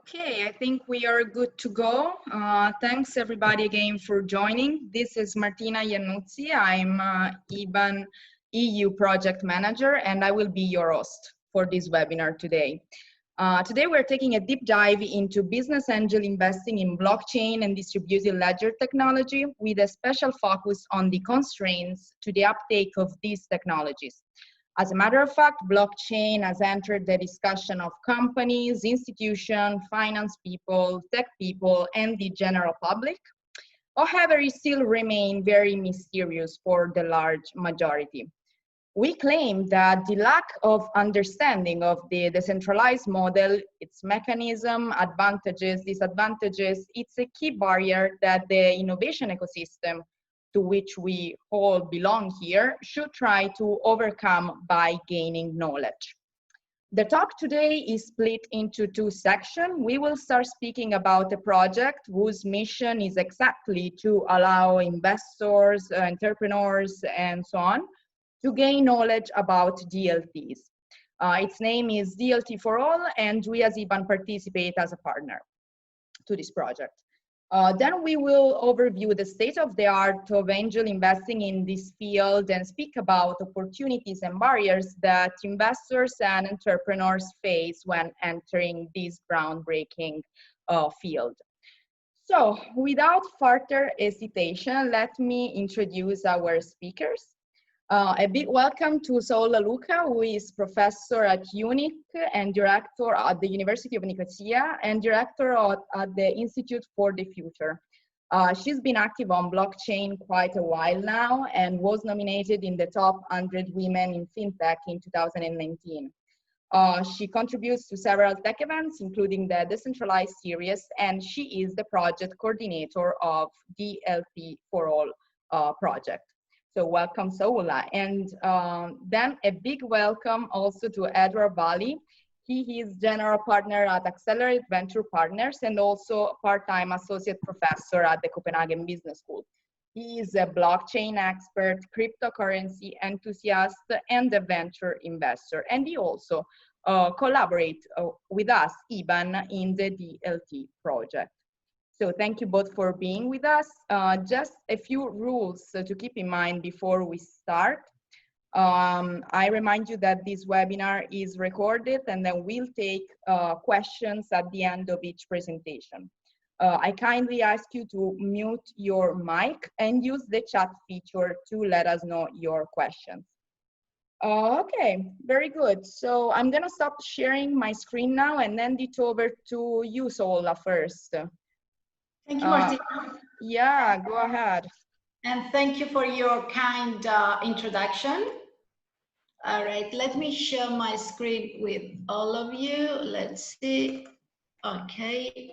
Okay, I think we are good to go. Thanks everybody again for joining. This is Martina Iannuzzi. I'm EBAN EU Project Manager, and I will be your host for this webinar today. Today we're taking a deep dive into business angel investing in blockchain and distributed ledger technology with a special focus on the constraints to the uptake of these technologies. As a matter of fact, blockchain has entered the discussion of companies, institutions, finance people, tech people, and the general public. However, it still remains very mysterious for the large majority. We claim that the lack of understanding of the decentralized model, its mechanism, advantages, disadvantages, it's a key barrier that the innovation ecosystem to which we all belong here should try to overcome by gaining knowledge. The talk today is split into two sections. We will start speaking about a project whose mission is exactly to allow investors, entrepreneurs, and so on to gain knowledge about DLTs. Its name is DLT4ALL, and we as EBAN participate as a partner to this project. Then we will overview the state of the art of angel investing in this field and speak about opportunities and barriers that investors and entrepreneurs face when entering this groundbreaking field. So without further hesitation, let me introduce our speakers. A big welcome to Saul Luca, who is professor at UNIC and director at the University of Nicosia and director at the Institute for the Future. She's been active on blockchain quite a while now and was nominated in the top 100 women in fintech in 2019. She contributes to several tech events, including the Decentralized series, and she is the project coordinator of DLT4ALL project. So welcome, Saula. And then a big welcome also to Edward Bali. He is general partner at Accelerate Venture Partners and also part-time associate professor at the Copenhagen Business School. He is a blockchain expert, cryptocurrency enthusiast, and a venture investor. And he also collaborates with us, EBAN, in the DLT project. So thank you both for being with us. Just a few rules to keep in mind before we start. I remind you that this webinar is recorded and then we'll take questions at the end of each presentation. I kindly ask you to mute your mic and use the chat feature to let us know your questions. Okay, very good. So I'm gonna stop sharing my screen now and hand it over to you, Sola, first. Thank you, Martina. Yeah, go ahead. And thank you for your kind introduction. All right, let me share my screen with all of you. Let's see. Okay.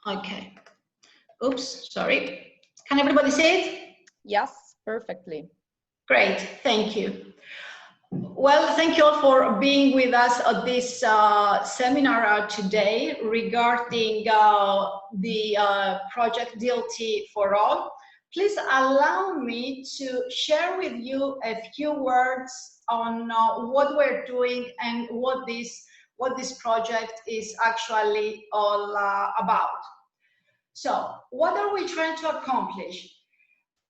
Okay. Oops, sorry. Can everybody see it? Yes, perfectly. Great, thank you. Well, thank you all for being with us at this seminar today regarding the project DLT4ALL. Please allow me to share with you a few words on what we're doing and what this project is actually all about. So, what are we trying to accomplish?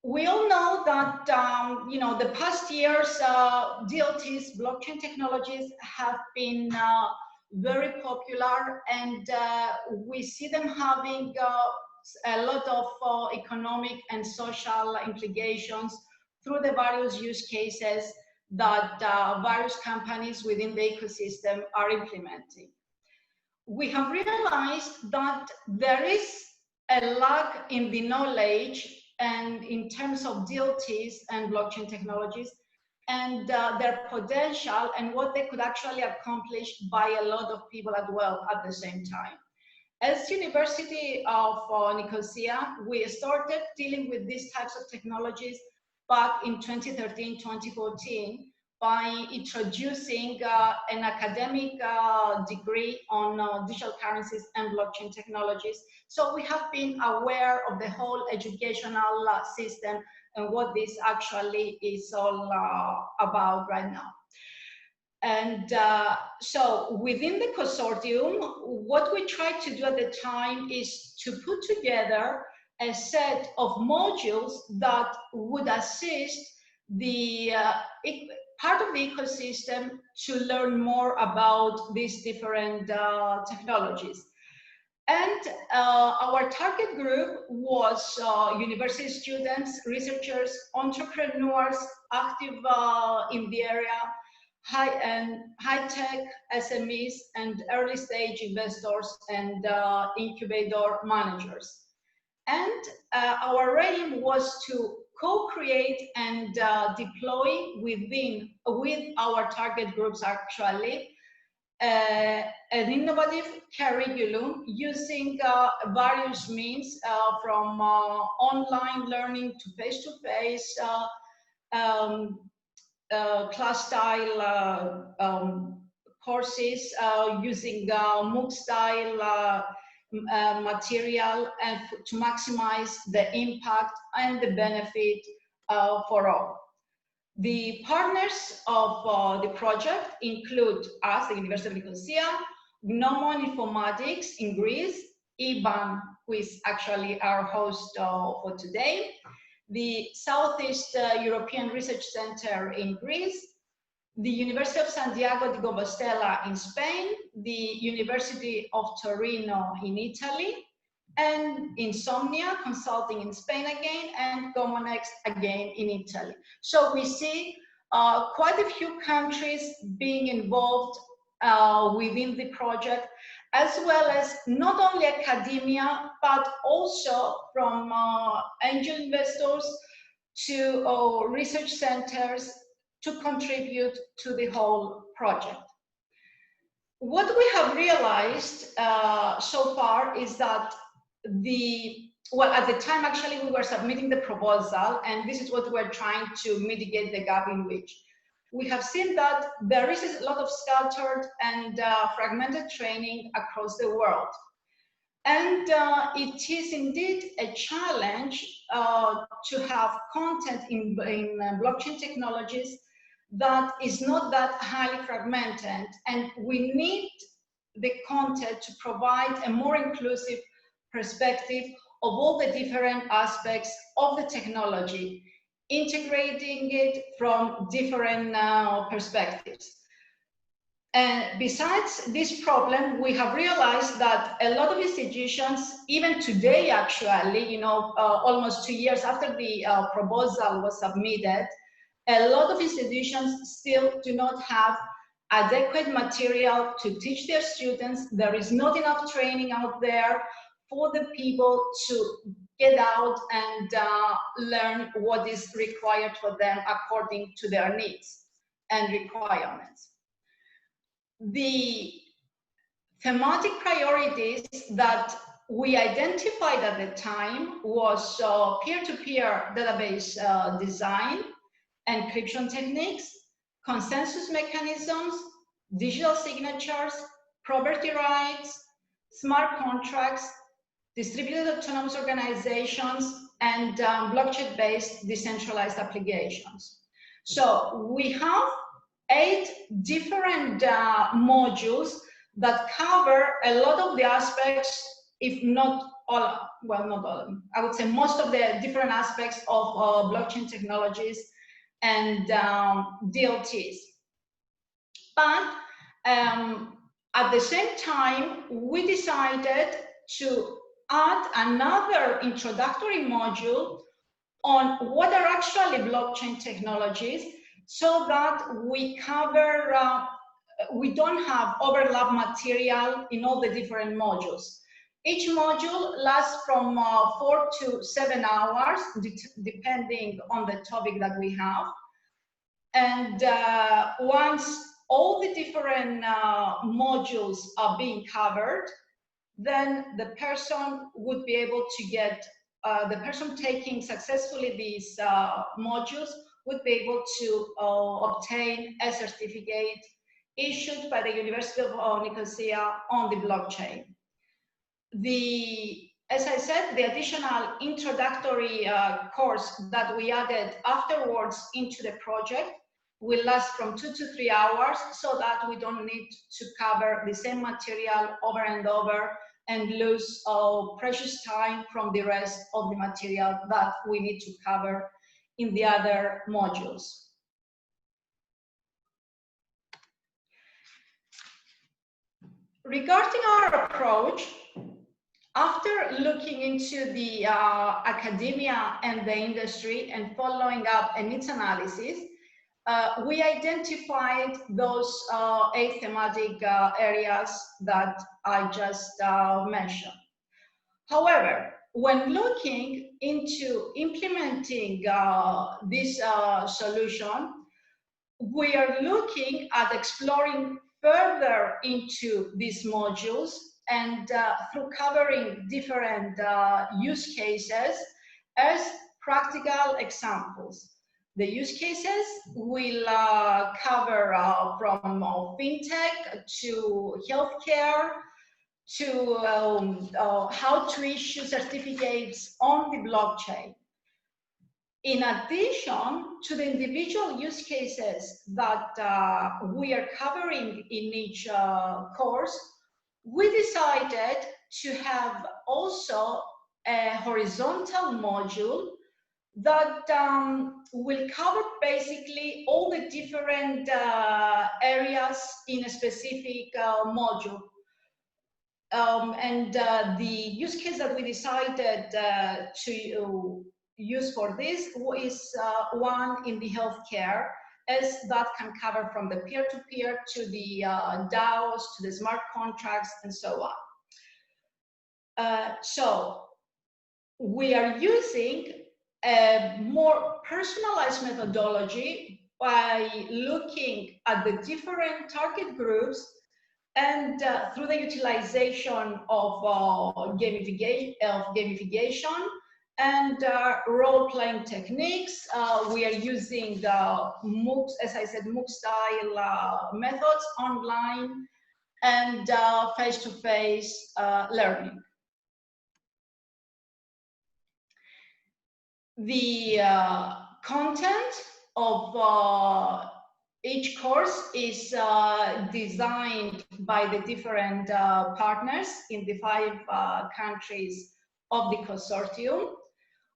We all know that the past years, DLTs, blockchain technologies, have been very popular, and we see them having a lot of economic and social implications through the various use cases that various companies within the ecosystem are implementing. We have realized that there is a lack in the knowledge and in terms of DLTs and blockchain technologies and their potential and what they could actually accomplish by a lot of people as well at the same time. As University of Nicosia, we started dealing with these types of technologies back in 2013, 2014 by introducing an academic degree on digital currencies and blockchain technologies. So we have been aware of the whole educational system and what this actually is all about right now. And so within the consortium, what we tried to do at the time is to put together a set of modules that would assist the part of the ecosystem to learn more about these different technologies. And our target group was university students, researchers, entrepreneurs, active in the area, high-tech SMEs, and early-stage investors and incubator managers. And our aim was to co-create and deploy with our target groups actually an innovative curriculum using various means from online learning to face-to-face class-style courses using MOOC-style material and to maximize the impact and the benefit for all. The partners of the project include us, the University of Nicosia, Gnomon Informatics in Greece, EBAN, who is actually our host for today, the Southeast European Research Center in Greece, the University of Santiago de Compostela in Spain, the University of Torino in Italy, and Insomnia Consulting in Spain again, and Gomonex again in Italy. So we see quite a few countries being involved within the project, as well as not only academia, but also from angel investors to research centers to contribute to the whole project. What we have realized so far is that at the time actually we were submitting the proposal, and this is what we're trying to mitigate the gap in which we have seen that there is a lot of scattered and fragmented training across the world. And it is indeed a challenge to have content in blockchain technologies that is not that highly fragmented, and we need the content to provide a more inclusive perspective of all the different aspects of the technology, integrating it from different perspectives. And besides this problem, we have realized that a lot of institutions, even today actually, almost 2 years after the proposal was submitted, a lot of institutions still do not have adequate material to teach their students. There is not enough training out there for the people to get out and learn what is required for them according to their needs and requirements. The thematic priorities that we identified at the time was peer-to-peer database design, encryption techniques, consensus mechanisms, digital signatures, property rights, smart contracts, distributed autonomous organizations, and blockchain-based decentralized applications. So we have 8 different modules that cover a lot of the aspects, if not all, well, not all, I would say most of the different aspects of blockchain technologies and DLTs. But at the same time, we decided to add another introductory module on what are actually blockchain technologies, so that we cover, we don't have overlap material in all the different modules. Each module lasts from 4 to 7 hours, depending on the topic that we have. And once all the different modules are being covered, then the person would be able to get, the person taking successfully these modules would be able to obtain a certificate issued by the University of Nicosia on the blockchain. As I said, the additional introductory course that we added afterwards into the project will last from 2 to 3 hours, so that we don't need to cover the same material over and over and lose precious time from the rest of the material that we need to cover in the other modules. Regarding our approach, after looking into the academia and the industry and following up a needs analysis, we identified those 8 thematic areas that I just mentioned. However, when looking into implementing this solution, we are looking at exploring further into these modules and through covering different use cases as practical examples. The use cases will cover from fintech to healthcare to how to issue certificates on the blockchain. In addition to the individual use cases that we are covering in each course, we decided to have also a horizontal module that will cover basically all the different areas in a specific module. The use case that we decided to use for this is one in the healthcare, as that can cover from the peer-to-peer to the DAOs to the smart contracts and so on. So we are using a more personalized methodology by looking at the different target groups and through the utilization of gamification and role-playing techniques. We are using MOOCs, as I said, MOOC-style methods online and face-to-face learning. The content of each course is designed by the different partners in the 5 countries of the consortium.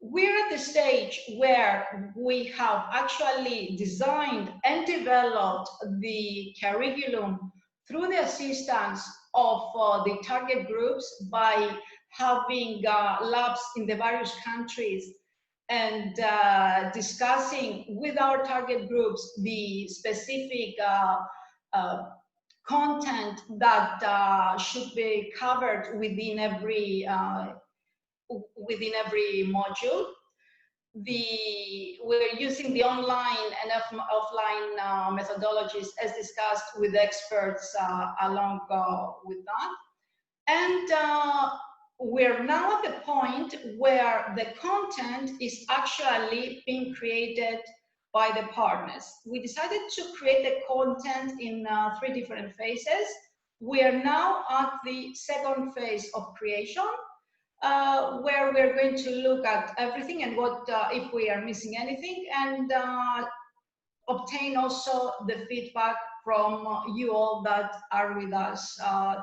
We're at the stage where we have actually designed and developed the curriculum through the assistance of the target groups by having labs in the various countries and discussing with our target groups the specific content that should be covered within every module. We're using the online and offline methodologies as discussed with experts along with that. And we're now at the point where the content is actually being created by the partners. We decided to create the content in 3 different phases. We are now at the second phase of creation, where we're going to look at everything and what if we are missing anything, and obtain also the feedback from you all that are with us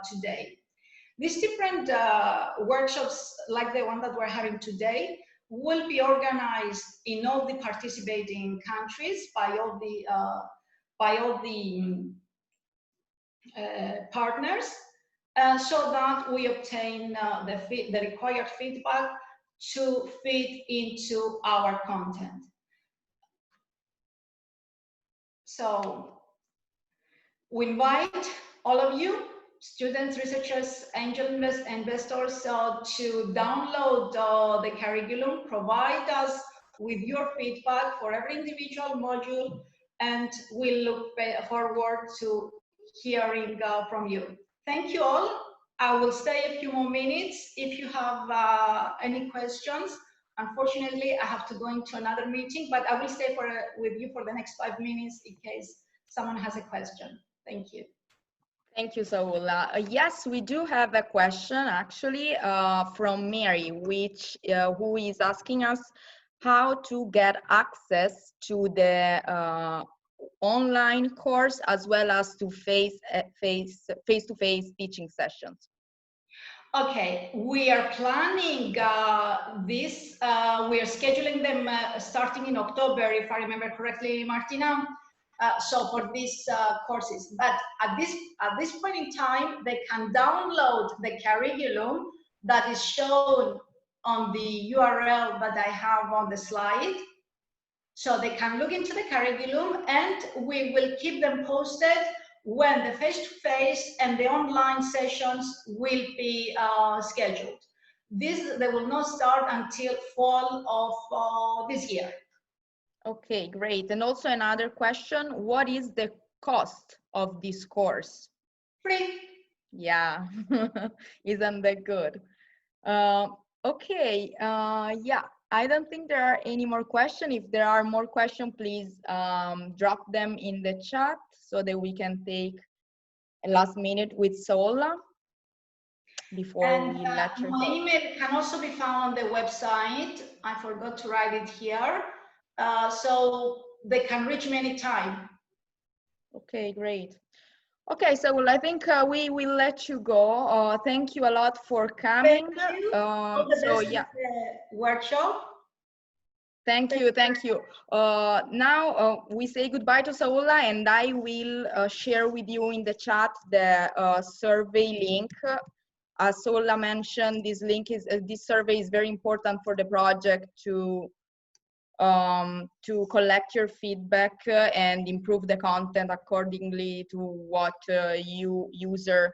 today. These different workshops, like the one that we're having today, will be organized in all the participating countries by all the partners, so that we obtain the required feedback to fit into our content. So we invite all of you, students, researchers, angel investors, to download the curriculum, provide us with your feedback for every individual module, and we'll look forward to hearing from you. Thank you all. I will stay a few more minutes if you have any questions. Unfortunately, I have to go into another meeting, but I will stay with you for the next 5 minutes in case someone has a question. Thank you. Thank you, Saul. Yes, we do have a question actually from Mary, who is asking us how to get access to the online course as well as to face-to-face teaching sessions? Okay, we are planning this. We are scheduling them starting in October, if I remember correctly, Martina. So for these courses, but at this point in time, they can download the curriculum that is shown on the URL that I have on the slide. So they can look into the curriculum, and we will keep them posted when the face-to-face and the online sessions will be scheduled. They will not start until fall of this year. Okay, great. And also another question, what is the cost of this course? Free. Yeah, isn't that good? Okay, yeah, I don't think there are any more questions. If there are more questions, please drop them in the chat so that we can take a last minute with Saola before we lecture. My email can also be found on the website. I forgot to write it here. So they can reach me anytime. Okay, great. Okay, so I think we will let you go. Thank you a lot for coming. Thank you. All the best with the workshop. Thank you. Now we say goodbye to Saola, and I will share with you in the chat the survey link. As Saola mentioned, this survey is very important for the project to collect your feedback and improve the content accordingly to what you user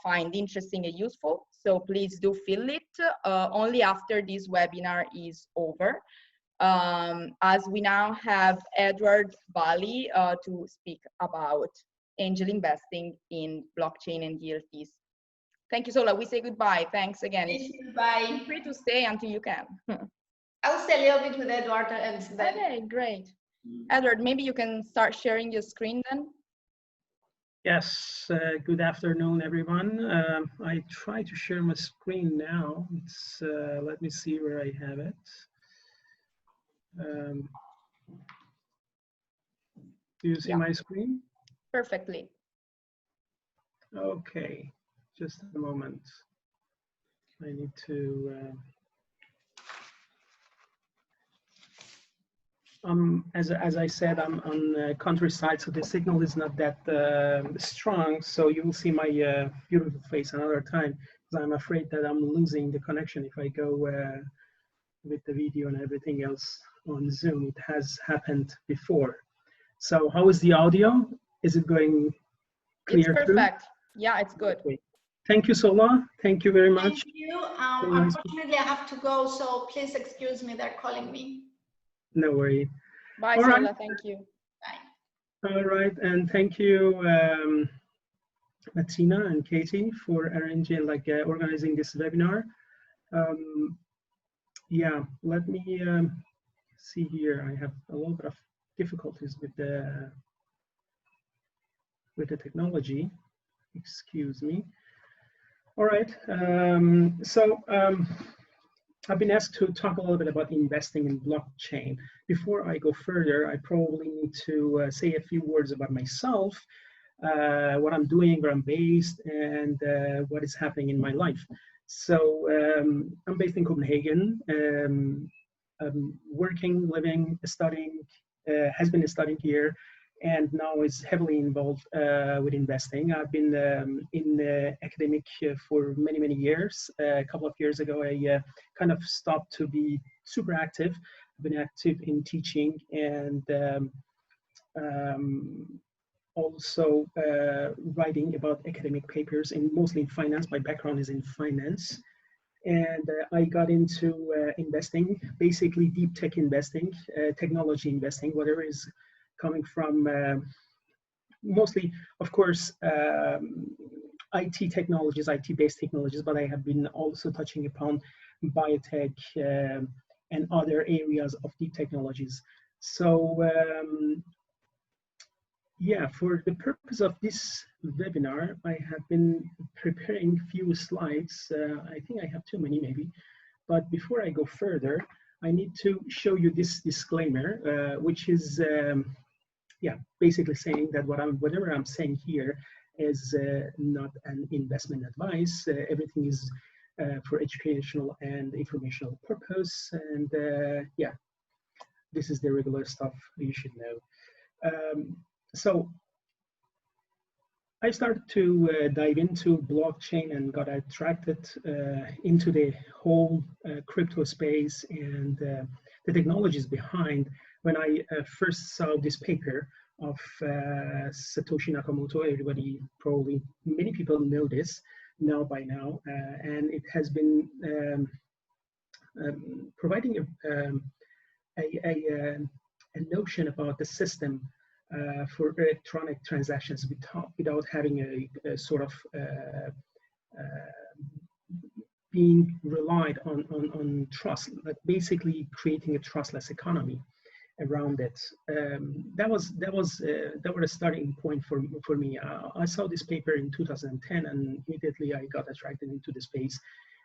find interesting and useful. So please do fill it only after this webinar is over. As we now have Edward Bali to speak about angel investing in blockchain and DLTs. Thank you, Saola. We say goodbye. Thanks again. Thank you. Bye. Feel free to stay until you can. I'll stay a little bit with Edward and then. Okay, great. Edward, maybe you can start sharing your screen then. Yes, good afternoon, everyone. I try to share my screen now. It's, let me see where I have it. Do you see my screen? Perfectly. Okay, just a moment. I need to. As I said, I'm on the countryside, so the signal is not that strong. So you will see my beautiful face another time, because I'm afraid that I'm losing the connection if I go with the video and everything else on Zoom. It has happened before. So how is the audio? Is it going clear? It's perfect. Through? Yeah, it's good. Okay. Thank you, Saola. Thank you very much. Thank you. Unfortunately, I have to go, so please excuse me. They're calling me. No worry. Bye, Saola. Thank you. Bye. All right, and thank you, Martina and Katie, for arranging, organizing this webinar. Yeah, let me see here. I have a little bit of difficulties with the technology. Excuse me. All right. I've been asked to talk a little bit about investing in blockchain. Before I go further, I probably need to say a few words about myself, what I'm doing, where I'm based, and what is happening in my life. So I'm based in Copenhagen. I'm working, living, studying, has been studying here, and now is heavily involved with investing. I've been in academic for many, many years. A couple of years ago, I kind of stopped to be super active. I've been active in teaching and also writing about academic papers, and mostly in finance. My background is in finance. And I got into investing, basically deep tech investing, technology investing, whatever is coming from mostly, of course, IT technologies, IT-based technologies, but I have been also touching upon biotech and other areas of deep technologies. So yeah, for the purpose of this webinar, I have been preparing a few slides. I think I have too many maybe, but before I go further, I need to show you this disclaimer, which is yeah, basically saying that whatever I'm saying here is not an investment advice. Everything is for educational and informational purpose. And yeah, this is the regular stuff you should know. So I started to dive into blockchain and got attracted into the whole crypto space and the technologies behind when I first saw this paper of Satoshi Nakamoto. Everybody, probably many people know this by now, and it has been providing a notion about the system for electronic transactions without having a sort of being relied on trust, like basically creating a trustless economy around it. That was a starting point for me. I saw this paper in 2010, and immediately I got attracted into the space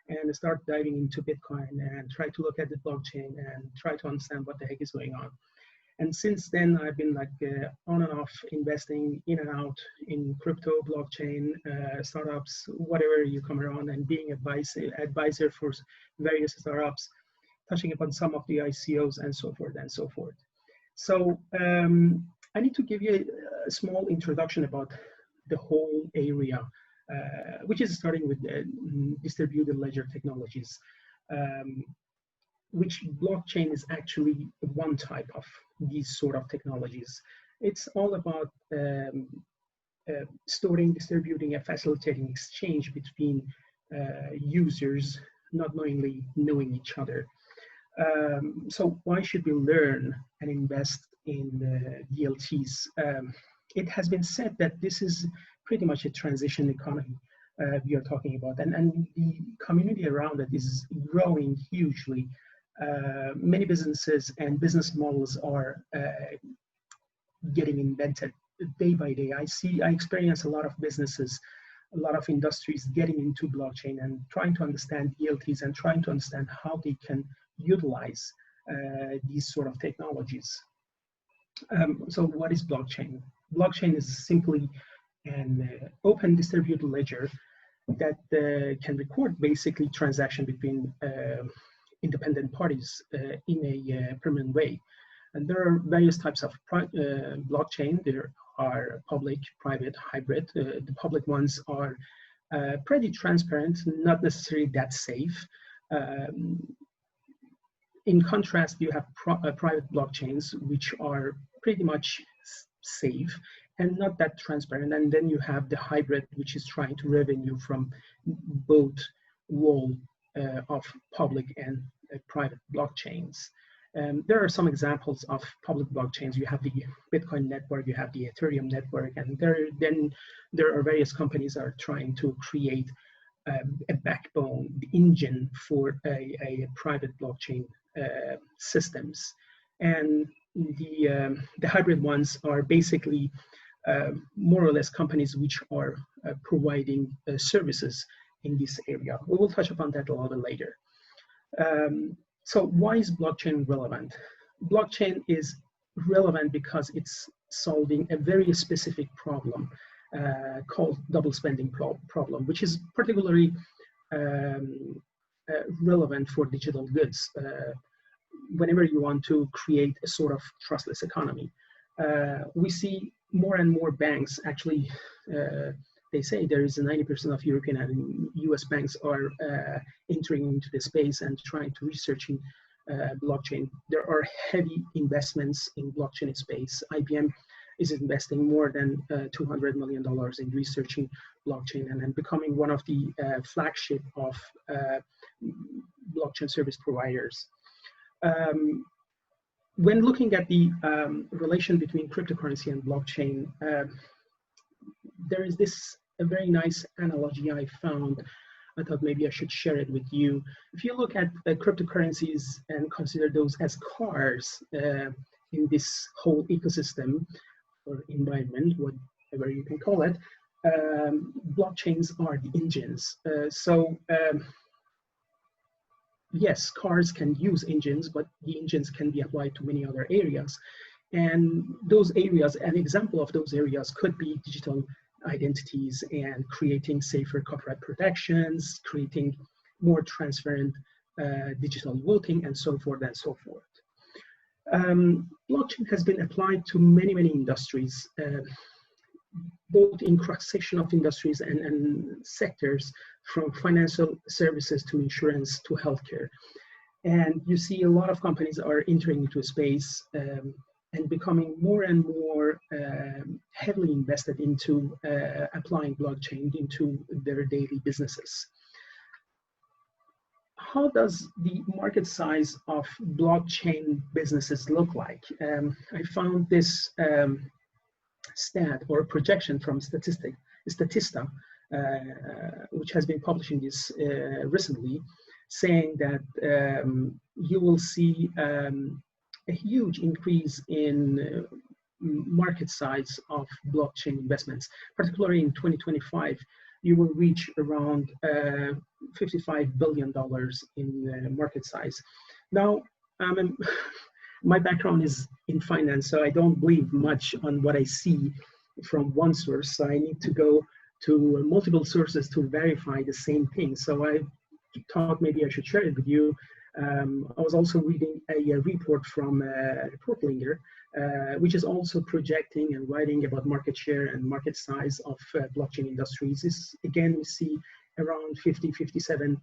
and start diving into Bitcoin and try to look at the blockchain and try to understand what the heck is going on. And since then, I've been like on and off investing in and out in crypto, blockchain, startups, whatever you come around, and being advisor for various startups, touching upon some of the ICOs and so forth and so forth. So I need to give you a small introduction about the whole area, which is starting with distributed ledger technologies, which blockchain is actually one type of these sort of technologies. It's all about storing, distributing, and facilitating exchange between users not knowingly knowing each other. So why should we learn and invest in DLTs? It has been said that this is pretty much a transition economy we are talking about, and the community around it is growing hugely. Many businesses and business models are getting invented day by day. I experience a lot of businesses, a lot of industries getting into blockchain and trying to understand DLTs and trying to understand how they can utilize these sort of technologies. So what is blockchain? Blockchain is simply an open distributed ledger that can record basically transaction between independent parties in a permanent way. And there are various types of blockchain. There are public, private, hybrid. The public ones are pretty transparent, not necessarily that safe. In contrast, you have private blockchains, which are pretty much safe and not that transparent. And then you have the hybrid, which is trying to revenue from both world of public and private blockchains. There are some examples of public blockchains. You have the Bitcoin network, you have the Ethereum network, and then there are various companies that are trying to create a backbone, the engine for a private blockchain systems. And the hybrid ones are basically more or less companies which are providing services in this area. We will touch upon that a little bit later. So why is blockchain relevant? Blockchain is relevant because it's solving a very specific problem called double spending problem, which is particularly relevant for digital goods whenever you want to create a sort of trustless economy. We see more and more banks actually, they say there is 90% of European and US banks are entering into the space and trying to researching blockchain. There are heavy investments in blockchain space. IBM is investing more than $200 million in researching blockchain and becoming one of the flagship of blockchain service providers. When looking at the relation between cryptocurrency and blockchain, there is a very nice analogy I found. I thought maybe I should share it with you. If you look at cryptocurrencies and consider those as cars in this whole ecosystem or environment, whatever you can call it, blockchains are the engines. Yes, cars can use engines, but the engines can be applied to many other areas. And those areas, an example of those areas could be digital identities and creating safer copyright protections, creating more transparent digital voting, and so forth and so forth. Blockchain has been applied to many, many industries, both in cross-section of industries and sectors, from financial services to insurance to healthcare. And you see a lot of companies are entering into a space and becoming more and more heavily invested into applying blockchain into their daily businesses. How does the market size of blockchain businesses look like? I found this stat or projection from Statista, which has been publishing this recently, saying that you will see a huge increase in market size of blockchain investments, particularly in 2025. You will reach around $55 billion in market size. Now, my background is in finance, so I don't believe much on what I see from one source. So I need to go to multiple sources to verify the same thing. So I thought maybe I should share it with you. I was also reading a report from Portlinger, which is also projecting and writing about market share and market size of blockchain industries. This, again, we see around $57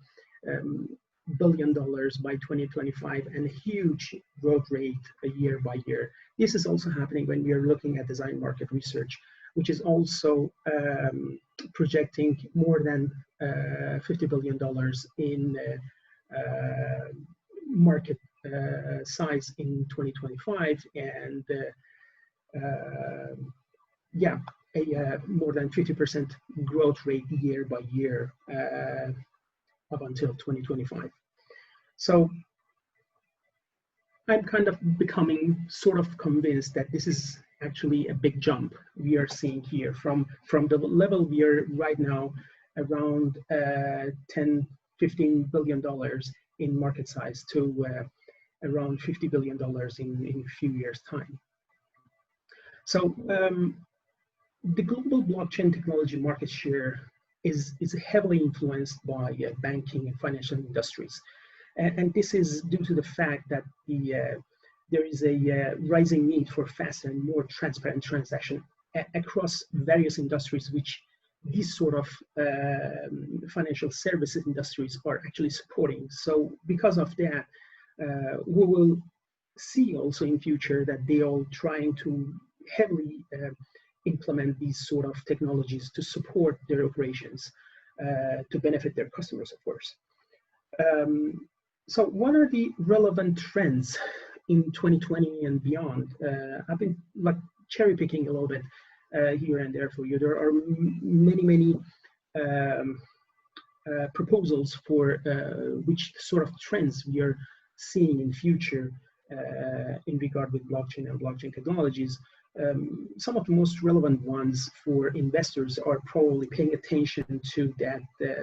billion by 2025, and a huge growth rate year by year. This is also happening when we are looking at design market research, which is also projecting more than $50 billion in market size in 2025, and yeah, a more than 50% growth rate year by year up until 2025. So I'm kind of becoming sort of convinced that this is actually a big jump we are seeing here from the level we are right now, around $10–15 billion in market size, to around $50 billion in a few years' time. So the global blockchain technology market share is heavily influenced by banking and financial industries. And this is due to the fact that there is a rising need for faster and more transparent transaction across various industries, which these sort of financial services industries are actually supporting. So because of that, we will see also in future that they are trying to heavily implement these sort of technologies to support their operations, to benefit their customers, of course. So what are the relevant trends in 2020 and beyond? I've been like cherry picking a little bit here and there for you. There are many proposals for which sort of trends we are seeing in future in regard with blockchain and blockchain technologies. Some of the most relevant ones for investors are probably paying attention to that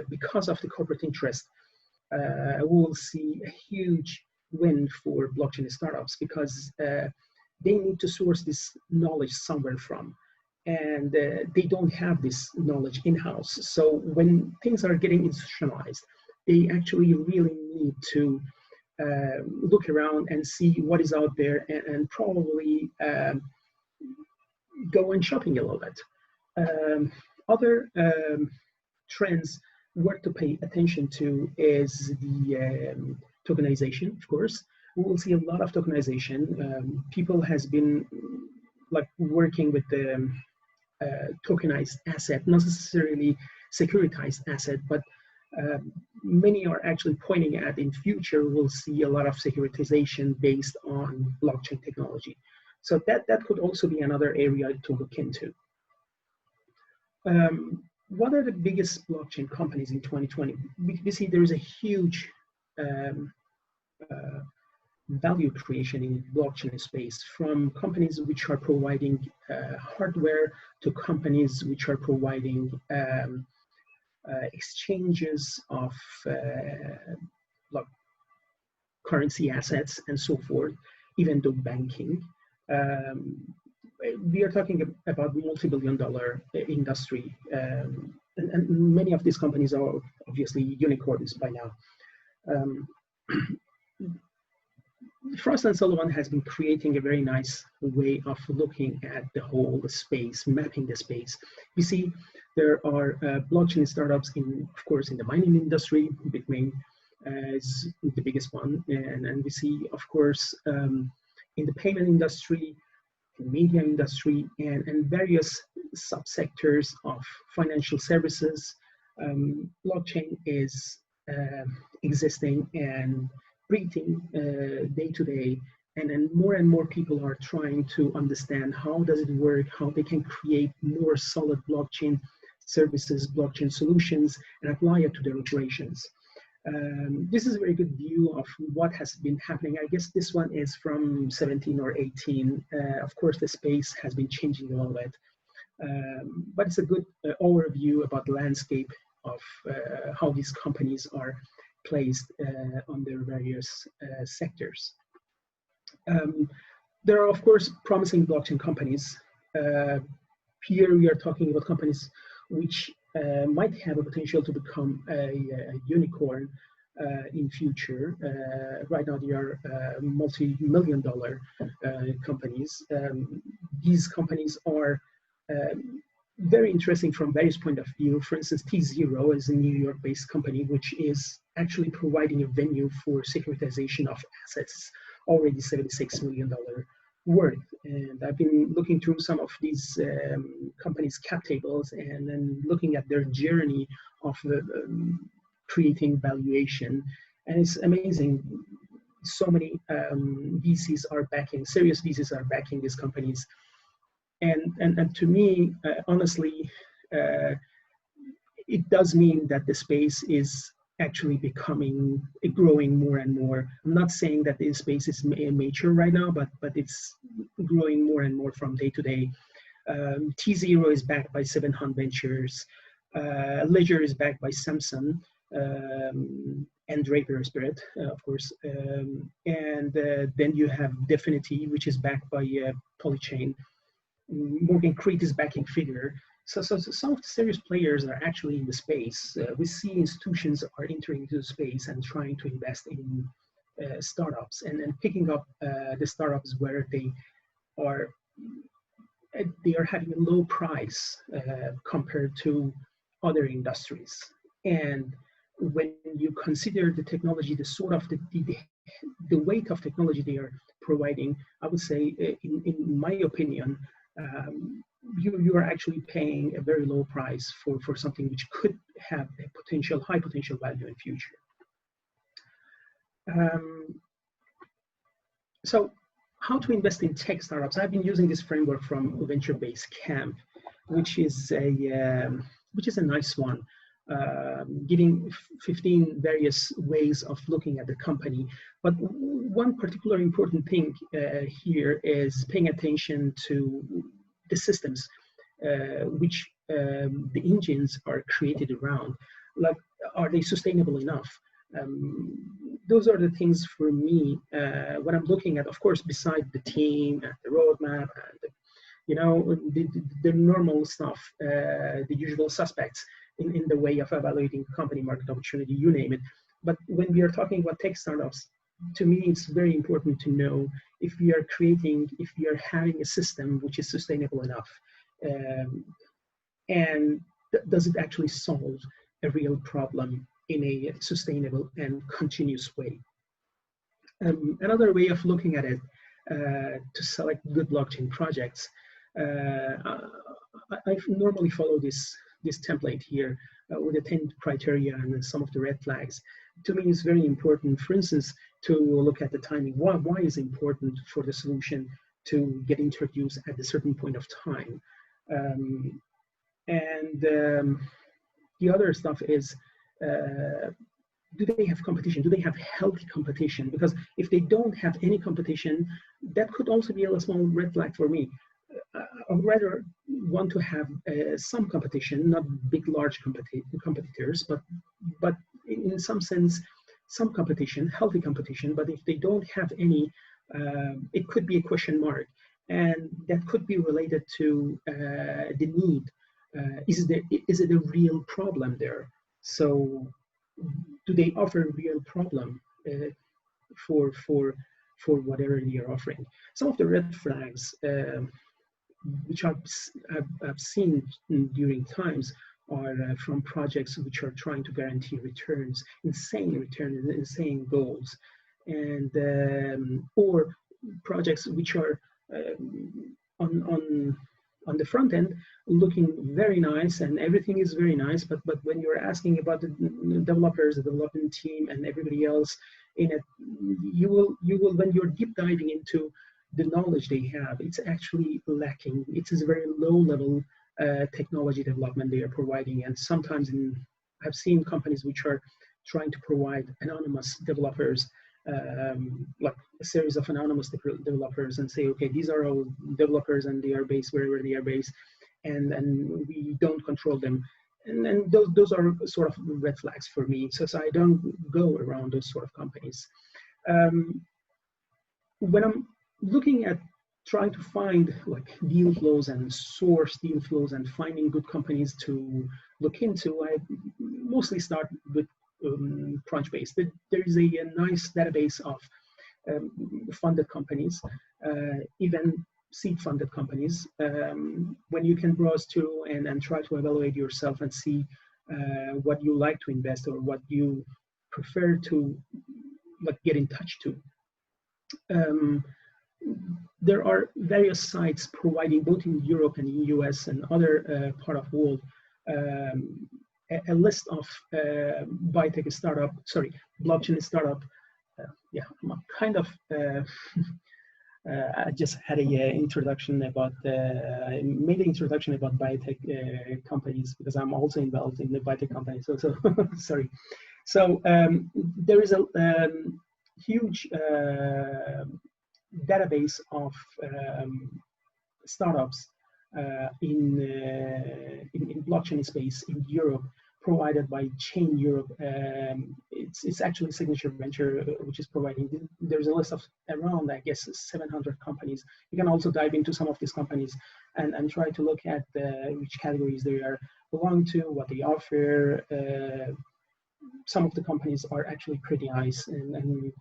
because of the corporate interest. We will see a huge win for blockchain startups because they need to source this knowledge somewhere from, and they don't have this knowledge in-house. So when things are getting institutionalized, they actually really need to look around and see what is out there, and probably go and shopping a little bit. Other trends worth to pay attention to is the tokenization, of course. We will see a lot of tokenization. People has been like working with the tokenized asset, not necessarily securitized asset, but many are actually pointing at in future we'll see a lot of securitization based on blockchain technology. So that could also be another area to look into. What are the biggest blockchain companies in 2020? We see there is a huge value creation in blockchain space, from companies which are providing hardware to companies which are providing exchanges of like currency assets and so forth, even though banking. We are talking about multi-billion-dollar industry, and many of these companies are obviously unicorns by now. Frost & Sullivan has been creating a very nice way of looking at the whole space, mapping the space. We see there are blockchain startups of course, in the mining industry. Bitmain is the biggest one, and we see, of course, in the payment industry, the media industry, and various subsectors of financial services. Blockchain is existing and breathing day to day, and then more and more people are trying to understand how does it work, how they can create more solid blockchain services, blockchain solutions, and apply it to their operations. This is a very good view of what has been happening. I guess this one is from 17 or 18. Of course, the space has been changing a little bit, but it's a good overview about the landscape of how these companies are placed on their various sectors. There are, of course, promising blockchain companies. Here we are talking about companies which might have a potential to become a unicorn in future. Right now they are multi-million-dollar companies. These companies are very interesting from various point of view. For instance, T0 is a New York-based company which is actually providing a venue for securitization of assets, already $76 million worth. And I've been looking through some of these companies' cap tables and then looking at their journey of creating valuation, and it's amazing. So many VCs are backing, serious VCs are backing these companies. And to me, honestly, it does mean that the space is actually growing more and more. I'm not saying that this space is mature right now, but it's growing more and more from day to day. T0 is backed by 700 Ventures. Ledger is backed by Samsung and Draper Spirit, of course. And then you have Definity, which is backed by Polychain. Morgan Crete is backing Figure. So some of the serious players are actually in the space. We see institutions are entering into the space and trying to invest in startups and picking up the startups where they are having a low price compared to other industries. And when you consider the technology, the sort of the weight of technology they are providing, I would say, in my opinion, you are actually paying a very low price for something which could have a high potential value in future. So how to invest in tech startups? I've been using this framework from Venture Base Camp, which is a nice one, giving 15 various ways of looking at the company. But one particular important thing here is paying attention to the systems which the engines are created around. Like, are they sustainable enough? Those are the things for me when I'm looking at, of course, beside the team and the roadmap and the normal stuff, the usual suspects in the way of evaluating company, market opportunity, you name it. But when we are talking about tech startups, to me, it's very important to know if we are having a system which is sustainable enough, and does it actually solve a real problem in a sustainable and continuous way. Another way of looking at it, to select good blockchain projects, I normally follow this template here with the 10 criteria and some of the red flags. To me, it's very important, for instance, to look at the timing. Why is it important for the solution to get introduced at a certain point of time? The other stuff is, do they have competition? Do they have healthy competition? Because if they don't have any competition, that could also be a small red flag for me. I would rather want to have some competition, not big, large competitors, but in some sense, some competition, healthy competition. But if they don't have any, it could be a question mark. and that could be related to the need. Is it a real problem there? So do they offer a real problem for whatever they are offering? Some of the red flags which I've seen during times are from projects which are trying to guarantee returns, insane goals, and or projects which are on the front end looking very nice and everything is very nice, but when you're asking about the developers, the development team, and everybody else in it, you will when you're deep diving into the knowledge they have, it's actually lacking. It is a very low level technology development they are providing, and sometimes I've seen companies which are trying to provide anonymous developers, like a series of anonymous developers, and say, okay, these are all developers and they are based wherever they are based, and we don't control them. And those are sort of red flags for me. So I don't go around those sort of companies. When I'm looking at trying to find like deal flows and source deal flows and finding good companies to look into, I mostly start with Crunchbase. There is a nice database of funded companies, even seed-funded companies, when you can browse through and try to evaluate yourself and see what you like to invest or what you prefer to like get in touch to. There are various sites providing, both in Europe and in US and other part of the world, a list of biotech startup, blockchain startup. Yeah, I'm kind of, I just had a introduction about, I made an introduction about biotech companies because I'm also involved in the biotech company. So sorry. So there is a huge database of startups in blockchain space in Europe, provided by Chain Europe. It's actually Signature Venture, which is providing. There's a list of around, I guess, 700 companies. You can also dive into some of these companies and try to look at which categories they are belong to, what they offer. Some of the companies are actually pretty nice, and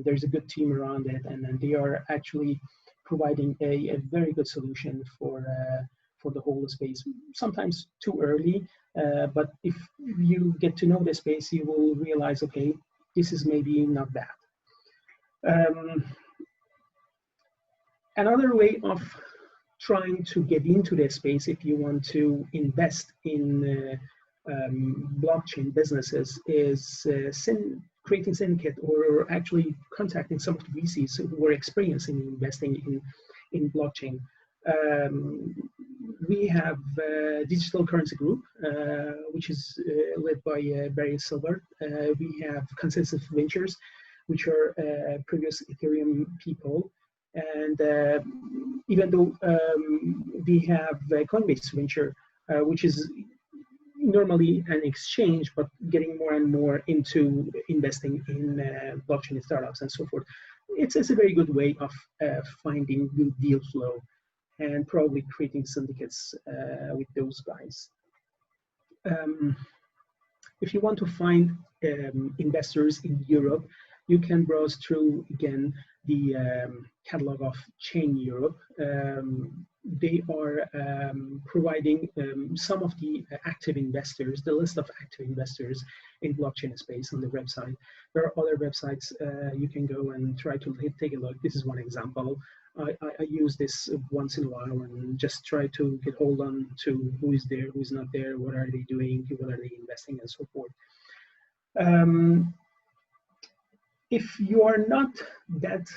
there's a good team around it, and they are actually providing a very good solution for the whole space. Sometimes too early, but if you get to know the space, you will realize, okay, this is maybe not bad. Another way of trying to get into this space, if you want to invest in blockchain businesses, is creating syndicate or actually contacting some of the VCs who are experienced in investing in blockchain. We have Digital Currency Group, which is led by Barry Silver. We have Consensus Ventures, which are previous Ethereum people. And even though we have Coinbase Venture, which is normally an exchange, but getting more and more into investing in blockchain startups and so forth. It's a very good way of finding good deal flow and probably creating syndicates with those guys. If you want to find investors in Europe, you can browse through, again, the catalog of Chain Europe. They are providing some of the active investors, the list of active investors in blockchain space on the website. There are other websites you can go and try to take a look. This is one example. I use this once in a while and just try to get hold on to who is there, who is not there, what are they doing, what are they investing, and so forth. If you are not that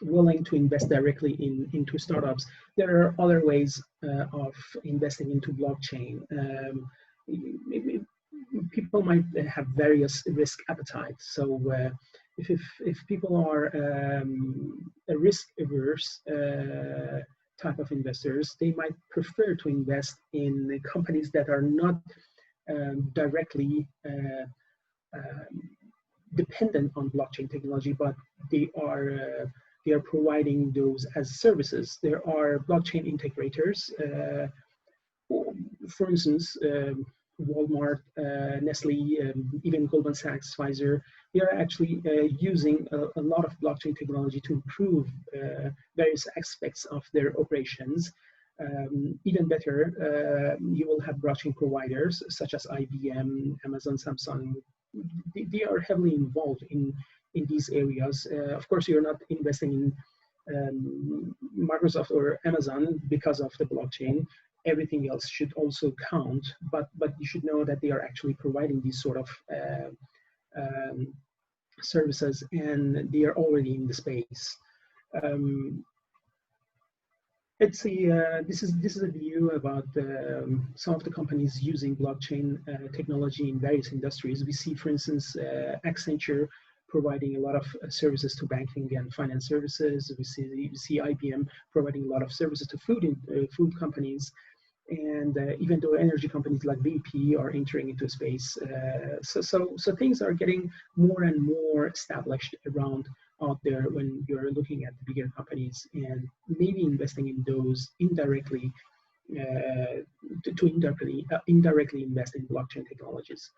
willing to invest directly into startups, there are other ways of investing into blockchain. People might have various risk appetites. So if people are a risk averse type of investors, they might prefer to invest in companies that are not directly dependent on blockchain technology, but they are they are providing those as services. There are blockchain integrators. For instance, Walmart, Nestle, even Goldman Sachs, Pfizer, they are actually using a lot of blockchain technology to improve various aspects of their operations. Even better, you will have blockchain providers such as IBM, Amazon, Samsung. They are heavily involved in these areas. Of course, you're not investing in Microsoft or Amazon because of the blockchain. Everything else should also count, but you should know that they are actually providing these sort of services, and they are already in the space. Let's see. This is a view about some of the companies using blockchain technology in various industries. We see, for instance, Accenture providing a lot of services to banking and finance services. We see IBM providing a lot of services to food companies. And even though energy companies like BP are entering into space, so things are getting more and more established around out there when you're looking at the bigger companies, and maybe investing in those indirectly to indirectly invest in blockchain technologies.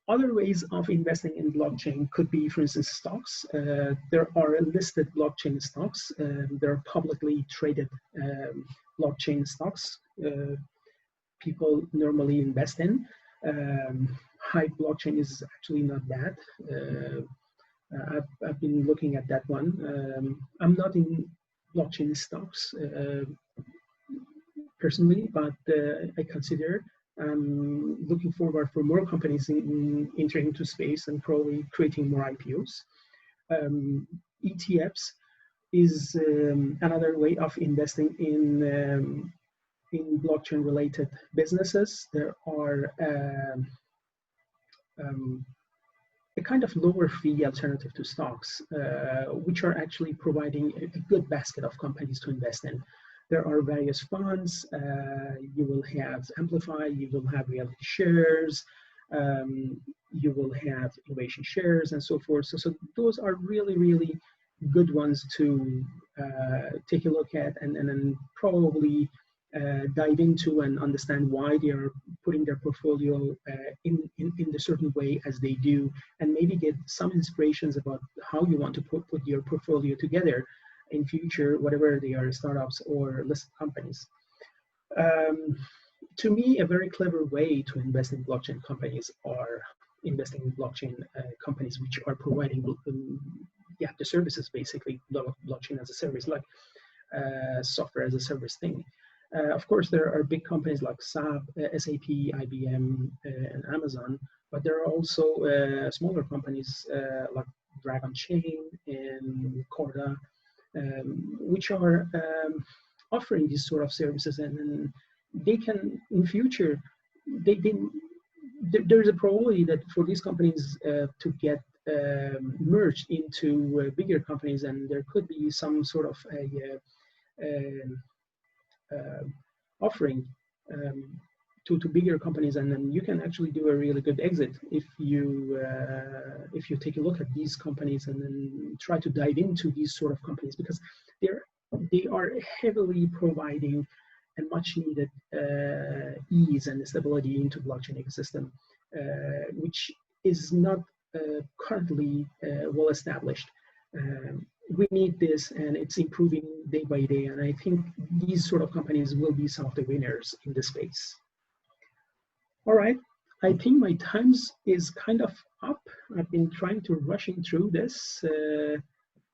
Other ways of investing in blockchain could be, for instance, stocks. There are listed blockchain stocks. There are publicly traded blockchain stocks people normally invest in. Hype blockchain is actually not bad. I've been looking at that one. I'm not in blockchain stocks personally, but I consider looking forward for more companies entering into space and probably creating more IPOs. ETFs is another way of investing in blockchain-related businesses. There are a kind of lower fee alternative to stocks, which are actually providing a good basket of companies to invest in. There are various funds. You will have Amplify, you will have Reality Shares, you will have Innovation Shares, and so forth. So those are really, really good ones to take a look at and then probably dive into and understand why they are putting their portfolio in the certain way as they do, and maybe get some inspirations about how you want to put your portfolio together in future, whatever they are, startups or listed companies. To me, a very clever way to invest in blockchain companies are investing in blockchain companies which are providing the services, basically blockchain as a service, like software as a service thing. Of course, there are big companies like SAP, IBM, and Amazon, but there are also smaller companies like Dragon Chain and Corda, which are offering these sort of services, and they can, in future, there's a probability that for these companies to get merged into bigger companies, and there could be some sort of offering to bigger companies, and then you can actually do a really good exit if you take a look at these companies and then try to dive into these sort of companies, because they are heavily providing a much needed ease and stability into blockchain ecosystem, which is not currently well established. We need this, and it's improving day by day, and I think these sort of companies will be some of the winners in this space. All right, I think my time is kind of up. I've been trying to rushing through this.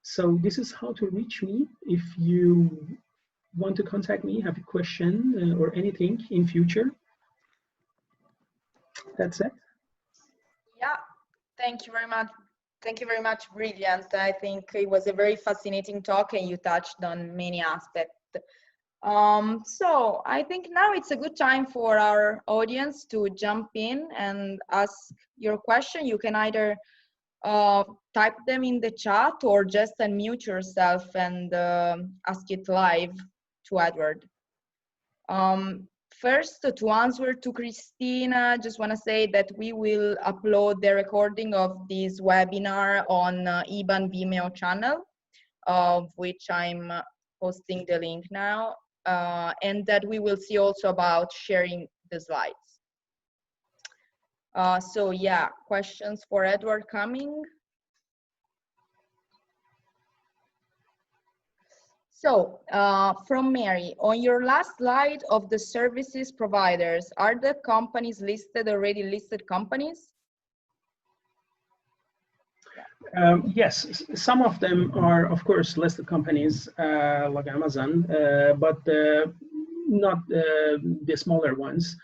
So this is how to reach me. If you want to contact me, have a question or anything in future. That's it. Yeah, thank you very much. Thank you very much. Brilliant. I think it was a very fascinating talk, and you touched on many aspects. So I think now it's a good time for our audience to jump in and ask your question. You can either type them in the chat or just unmute yourself and ask it live to Edward. First, to answer to Christina, just want to say that we will upload the recording of this webinar on EBAN Vimeo channel. of which I'm posting the link now, and that we will see also about sharing the slides. So yeah, questions for Edward coming. So from Mary, on your last slide of the services providers, are the companies listed already listed companies? Yes, some of them are, of course, listed companies like Amazon, but not the smaller ones.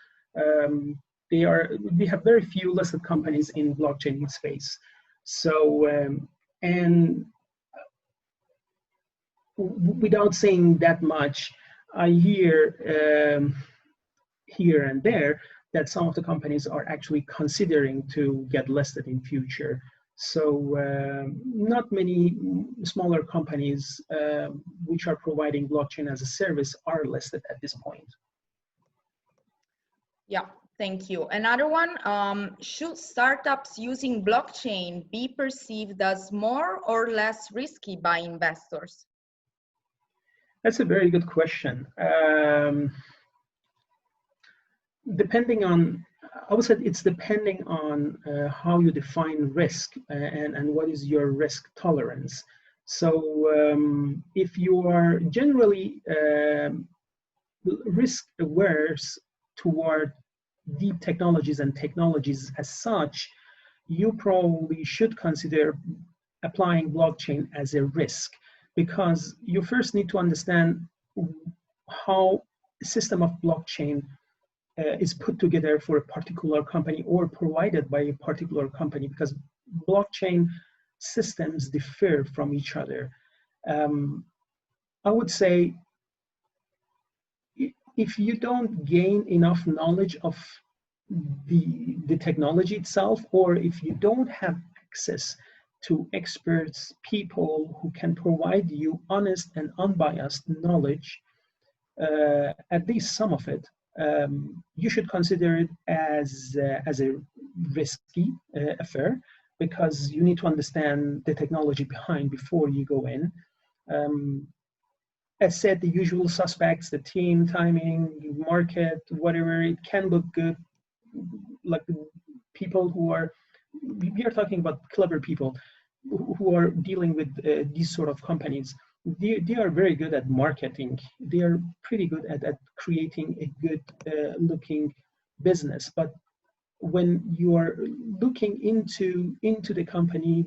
We have very few listed companies in blockchain space. So, and without saying that much, I hear here and there that some of the companies are actually considering to get listed in future. So not many smaller companies which are providing blockchain as a service are listed at this point. Yeah, thank you. Another one, should startups using blockchain be perceived as more or less risky by investors? That's a very good question. Depending on, I would say it's depending on how you define risk and what is your risk tolerance. So if you are generally risk aware toward deep technologies and technologies as such, you probably should consider applying blockchain as a risk, because you first need to understand how a system of blockchain is put together for a particular company or provided by a particular company, because blockchain systems differ from each other. I would say if you don't gain enough knowledge of the technology itself, or if you don't have access to experts, people who can provide you honest and unbiased knowledge, at least some of it, you should consider it as a risky affair, because you need to understand the technology behind before you go in. As said, the usual suspects, the team, timing, market, whatever, it can look good. Like people who are, we are talking about clever people who are dealing with these sort of companies. They are very good at marketing. They are pretty good at creating a good looking business. But when you are looking into the company,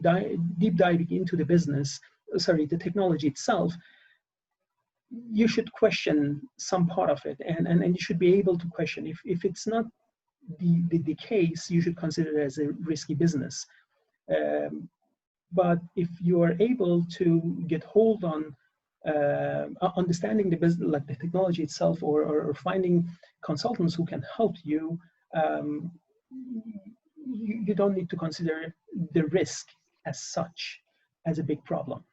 deep diving into the business, sorry, the technology itself, you should question some part of it, and you should be able to question. If it's not the case, you should consider it as a risky business. But if you are able to get hold on understanding the business, like the technology itself, or finding consultants who can help you, you don't need to consider the risk as such as a big problem.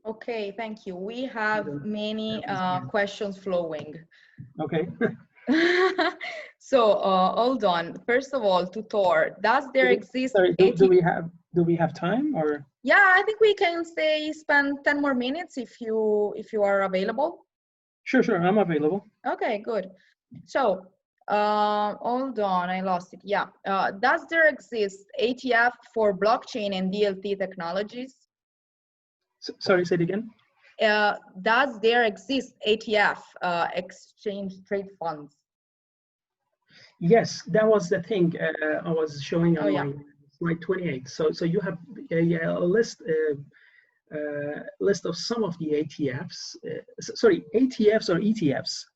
Okay, thank you. We have many questions flowing. Okay. So hold on. First of all, to Thor, does there exist? Sorry, do we have time, or? Yeah, I think we can spend 10 more minutes if you are available. Sure, I'm available. Okay, good. So hold on, I lost it. Yeah. Does there exist ATF for blockchain and DLT technologies? Sorry, say it again. Does there exist ATF, exchange trade funds? Yes, that was the thing I was showing on my slide 28. So you have a list of some of the ATFs. Sorry, ATFs or ETFs?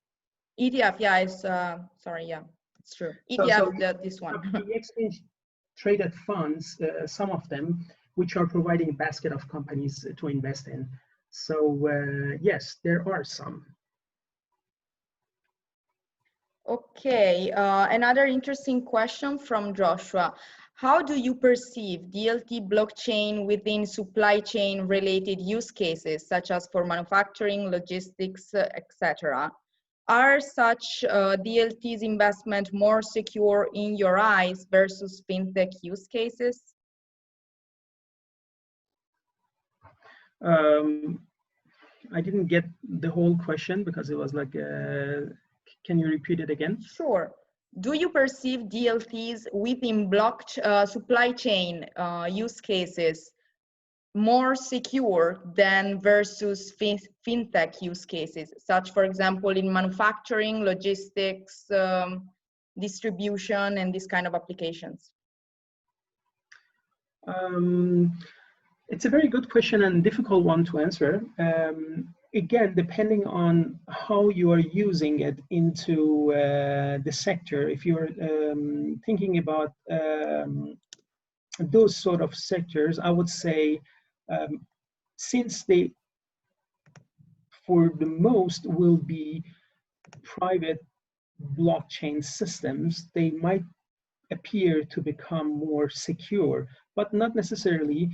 ETF, yeah, it's sorry, yeah, it's true. ETF, this one. The exchange traded funds, some of them, which are providing a basket of companies to invest in. So yes, there are some. Okay, another interesting question from Joshua. How do you perceive DLT blockchain within supply chain related use cases, such as for manufacturing, logistics, etc.? Are such DLTs investment more secure in your eyes versus fintech use cases? I didn't get the whole question because it was like, can you repeat it again? Sure. Do you perceive DLTs within supply chain use cases more secure than versus fintech use cases, such, for example, in manufacturing, logistics, distribution, and this kind of applications? It's a very good question and difficult one to answer. Again, depending on how you are using it into the sector. If you're thinking about those sort of sectors, I would say, since they, for the most, will be private blockchain systems, they might appear to become more secure, but not necessarily.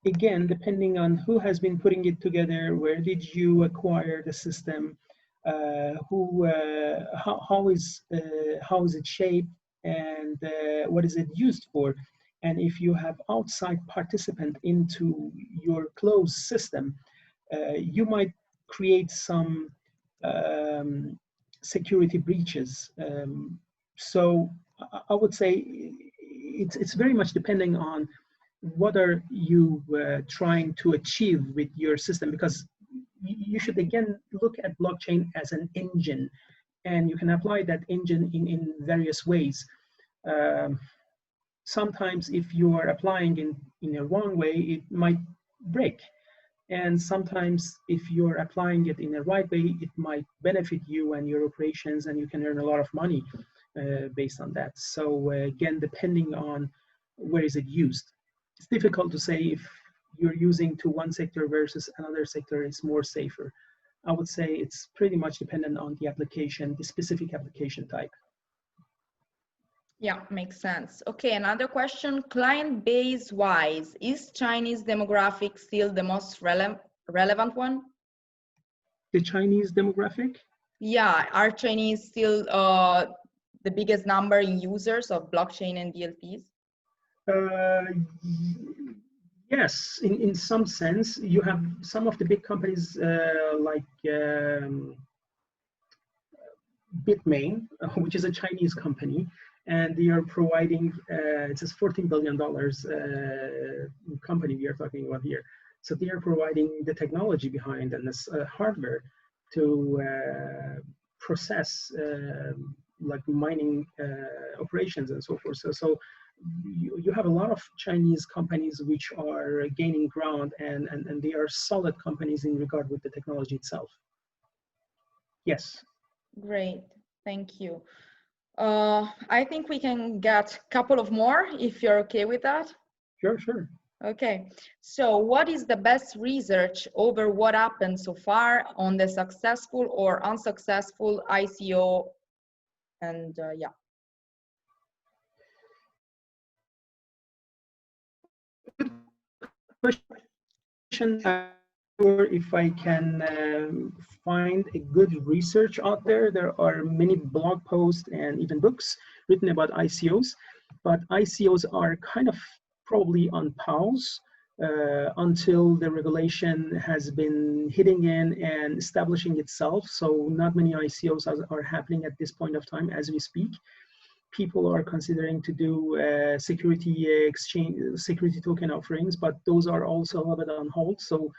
Again, depending on who has been putting it together, where did you acquire the system, how is it shaped, and what is it used for? And if you have outside participant into your closed system, you might create some security breaches. So I would say it's very much depending on what are you trying to achieve with your system, because you should again look at blockchain as an engine, and you can apply that engine in various ways. Sometimes if you are applying in a wrong way, it might break. And sometimes if you're applying it in the right way, it might benefit you and your operations, and you can earn a lot of money based on that. So again, depending on where is it used. It's difficult to say if you're using to one sector versus another sector is more safer. I would say it's pretty much dependent on the application, the specific application type. Yeah, makes sense. Okay, another question. Client base wise, is Chinese demographic still the most relevant one? The Chinese demographic? Yeah, are Chinese still the biggest number in users of blockchain and DLTs? Yes, in some sense. You have some of the big companies like Bitmain, which is a Chinese company, and they are providing, it's a $14 billion company we are talking about here. So they are providing the technology behind and this hardware to process like mining operations and so forth. So you have a lot of Chinese companies which are gaining ground, and they are solid companies in regard with the technology itself. Yes. Great, thank you. I think we can get a couple of more if you're okay with that. Sure. Okay, so what is the best research over what happened so far on the successful or unsuccessful ICO? And yeah. Question, or if I can find a good research out there. There are many blog posts and even books written about ICOs, but ICOs are kind of probably on pause until the regulation has been hitting in and establishing itself. So not many ICOs are happening at this point of time as we speak. People are considering to do security exchange, security token offerings, but those are also a little bit on hold. So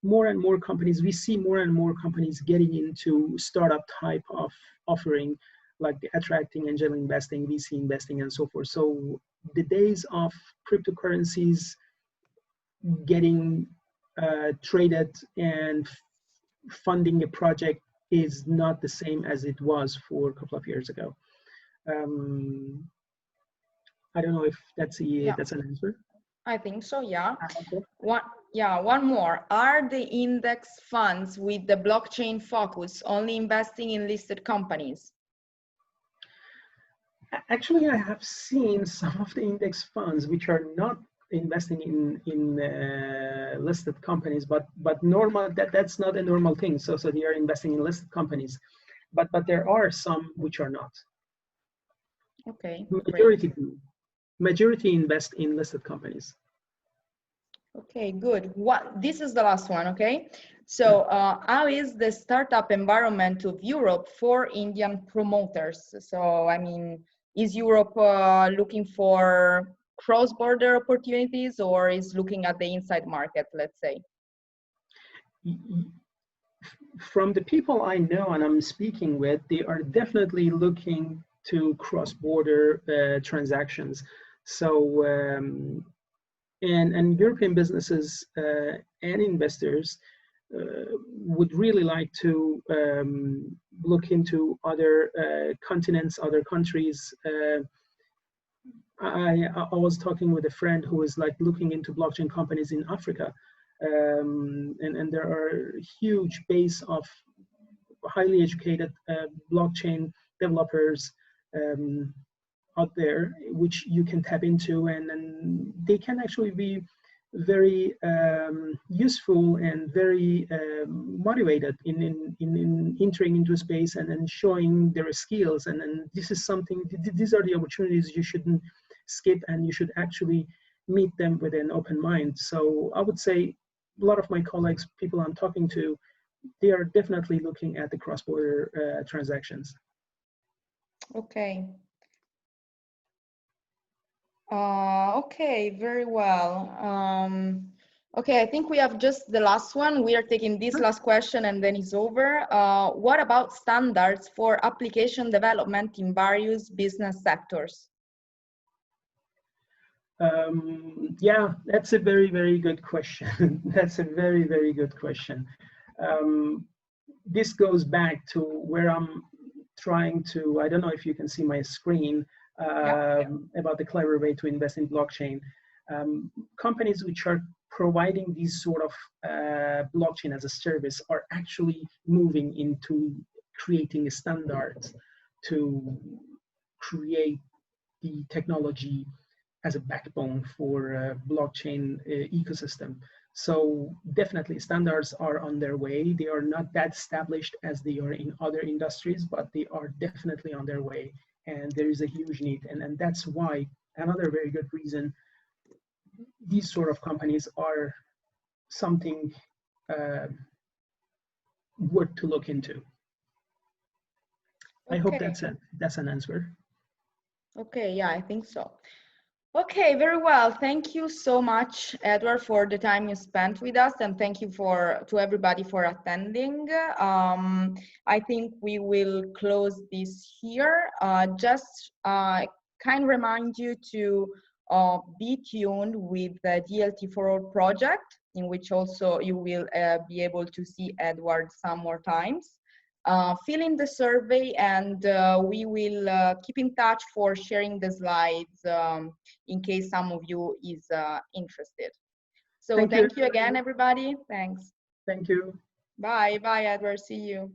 more and more companies, we see more and more companies getting into startup type of offering, like attracting angel investing, VC investing, and so forth. So the days of cryptocurrencies getting traded and funding a project is not the same as it was for a couple of years ago. I don't know if that's that's an answer. I think so, yeah. One more. Are the index funds with the blockchain focus only investing in listed companies? Actually, I have seen some of the index funds which are not investing in listed companies, but normal, that's not a normal thing. So they are investing in listed companies, but there are some which are not. Okay. Majority invest in listed companies. Okay, good. This is the last one, okay? So how is the startup environment of Europe for Indian promoters? So, I mean, is Europe looking for cross-border opportunities or is looking at the inside market, let's say? From the people I know and I'm speaking with, they are definitely looking to cross-border transactions. So, and European businesses and investors would really like to look into other continents, other countries. I was talking with a friend who was like looking into blockchain companies in Africa, and there are huge base of highly educated blockchain developers out there, which you can tap into, and they can actually be very useful and very motivated in entering into a space and showing their skills. And this is something, these are the opportunities you shouldn't skip, and you should actually meet them with an open mind. So I would say a lot of my colleagues, people I'm talking to, they are definitely looking at the cross-border transactions. Okay. Okay, very well. Okay, I think we have just the last one. We are taking this last question and then it's over. What about standards for application development in various business sectors? Yeah, that's a very, very good question. That's a very, very good question. This goes back to where I'm trying to, I don't know if you can see my screen, about the clever way to invest in blockchain. Companies which are providing these sort of blockchain as a service are actually moving into creating a standard to create the technology as a backbone for blockchain ecosystem. So definitely standards are on their way. They are not that established as they are in other industries, but they are definitely on their way. And there is a huge need. And that's why, another very good reason, these sort of companies are something worth to look into. Okay. I hope that's an answer. Okay, yeah, I think so. Okay, very well. Thank you so much, Edward, for the time you spent with us, and thank you to everybody for attending. I think we will close this here. Just kind of remind you to be tuned with the DLT4ALL project, in which also you will be able to see Edward some more times. Fill in the survey, and we will keep in touch for sharing the slides in case some of you is interested. So thank you again, everybody. Thanks. Thank you. Bye, Edward. See you.